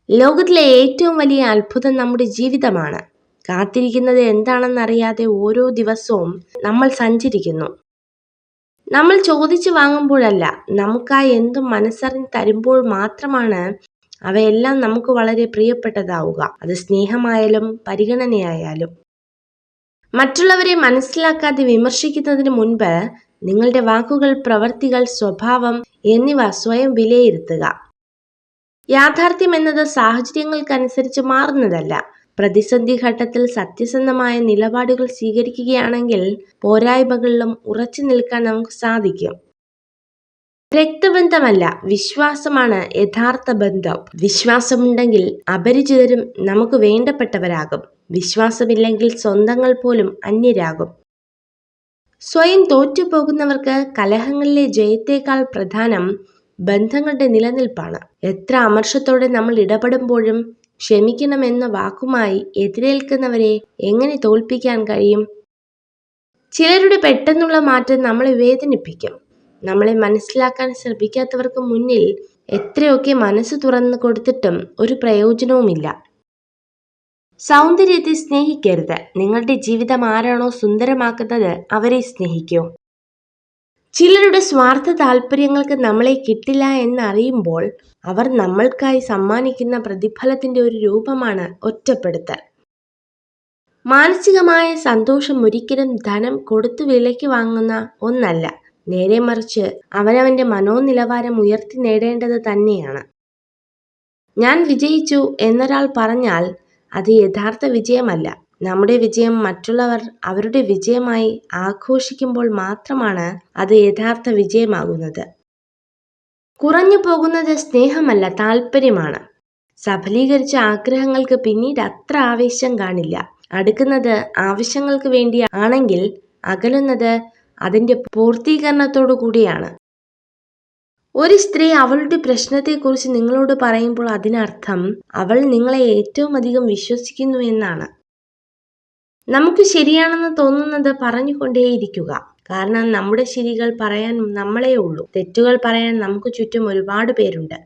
ലോകത്തിലെ ഏറ്റവും വലിയ അത്ഭുതം നമ്മുടെ ജീവിതമാണ്. കാത്തിരിക്കുന്നത് എന്താണെന്നറിയാതെ ഓരോ ദിവസവും നമ്മൾ സഞ്ചരിക്കുന്നു. നമ്മൾ ചോദിച്ചു വാങ്ങുമ്പോഴല്ല, നമുക്കായി എന്തും മനസ്സറിഞ്ഞ് തരുമ്പോൾ മാത്രമാണ് അവയെല്ലാം നമുക്ക് വളരെ പ്രിയപ്പെട്ടതാവുക. അത് സ്നേഹമായാലും പരിഗണനയായാലും. മറ്റുള്ളവരെ മനസ്സിലാക്കാതെ വിമർശിക്കുന്നതിന് മുൻപ് നിങ്ങളുടെ വാക്കുകൾ, പ്രവൃത്തികൾ, സ്വഭാവം എന്നിവ സ്വയം വിലയിരുത്തുക. യാഥാർത്ഥ്യം എന്നത് സാഹചര്യങ്ങൾക്കനുസരിച്ച് മാറുന്നതല്ല. പ്രതിസന്ധി ഘട്ടത്തിൽ സത്യസന്ധമായ നിലപാടുകൾ സ്വീകരിക്കുകയാണെങ്കിൽ പോരായ്മകളിലും ഉറച്ചു നിൽക്കാൻ നമുക്ക് സാധിക്കും. രക്തബന്ധമല്ല, വിശ്വാസമാണ് യഥാർത്ഥ ബന്ധം. വിശ്വാസമുണ്ടെങ്കിൽ അപരിചിതരും നമുക്ക് വേണ്ടപ്പെട്ടവരാകും. വിശ്വാസമില്ലെങ്കിൽ സ്വന്തങ്ങൾ പോലും അന്യരാകും. സ്വയം തോറ്റുപോകുന്നവർക്ക് കലഹങ്ങളിലെ ജയത്തേക്കാൾ പ്രധാനം ബന്ധങ്ങളുടെ നിലനിൽപ്പാണ്. എത്ര അമർഷത്തോടെ നമ്മൾ ഇടപെടുമ്പോഴും ക്ഷമിക്കണമെന്ന വാക്കുമായി എതിരേൽക്കുന്നവരെ എങ്ങനെ തോൽപ്പിക്കാൻ കഴിയും? ചിലരുടെ പെട്ടെന്നുള്ള മാറ്റം നമ്മളെ വേദനിപ്പിക്കും. നമ്മളെ മനസ്സിലാക്കാൻ ശ്രമിക്കാത്തവർക്ക് മുന്നിൽ എത്രയൊക്കെ മനസ്സ് തുറന്നു കൊടുത്തിട്ടും ഒരു പ്രയോജനവുമില്ല. സൗന്ദര്യത്തെ സ്നേഹിക്കരുത്. നിങ്ങളുടെ ജീവിതം ആരാണോ സുന്ദരമാക്കുന്നത് അവരെ സ്നേഹിക്കൂ. ചിലരുടെ സ്വാർത്ഥ താല്പര്യങ്ങൾക്ക് നമ്മളെ കിട്ടില്ല എന്നറിയുമ്പോൾ അവർ നമ്മൾക്കായി സമ്മാനിക്കുന്ന പ്രതിഫലത്തിന്റെ ഒരു രൂപമാണ് ഒറ്റപ്പെടുത്തൽ. മാനസികമായ സന്തോഷം ഒരിക്കലും ധനം കൊടുത്തു വിലയ്ക്ക് വാങ്ങുന്ന ഒന്നല്ല. നേരെ മറിച്ച് അവനവന്റെ മനോനിലവാരം ഉയർത്തി നേടേണ്ടത് തന്നെയാണ്. ഞാൻ വിജയിച്ചു എന്നൊരാൾ പറഞ്ഞാൽ അത് യഥാർത്ഥ വിജയമല്ല. നമ്മുടെ വിജയം മറ്റുള്ളവർ അവരുടെ വിജയമായി ആഘോഷിക്കുമ്പോൾ മാത്രമാണ് അത് യഥാർത്ഥ വിജയമാകുന്നത്. കുറഞ്ഞു പോകുന്നത് സ്നേഹമല്ല, താല്പര്യമാണ്. സഫലീകരിച്ച ആഗ്രഹങ്ങൾക്ക് പിന്നീട് അത്ര ആവേശം കാണില്ല. അടുക്കുന്നത് ആവശ്യങ്ങൾക്ക് വേണ്ടി ആണെങ്കിൽ അകലുന്നത് അതിൻ്റെ പൂർത്തീകരണത്തോടു കൂടിയാണ്. ഒരു സ്ത്രീ അവളുടെ പ്രശ്നത്തെക്കുറിച്ച് നിങ്ങളോട് പറയുമ്പോൾ അതിനർത്ഥം അവൾ നിങ്ങളെ ഏറ്റവും അധികം വിശ്വസിക്കുന്നു എന്നാണ്. നമുക്ക് ശരിയാണെന്ന് തോന്നുന്നത് പറഞ്ഞുകൊണ്ടേയിരിക്കുക. കാരണം നമ്മുടെ ശരികൾ പറയാൻ നമ്മളേ ഉള്ളൂ. തെറ്റുകൾ പറയാൻ നമുക്ക് ചുറ്റും ഒരുപാട് പേരുണ്ട്.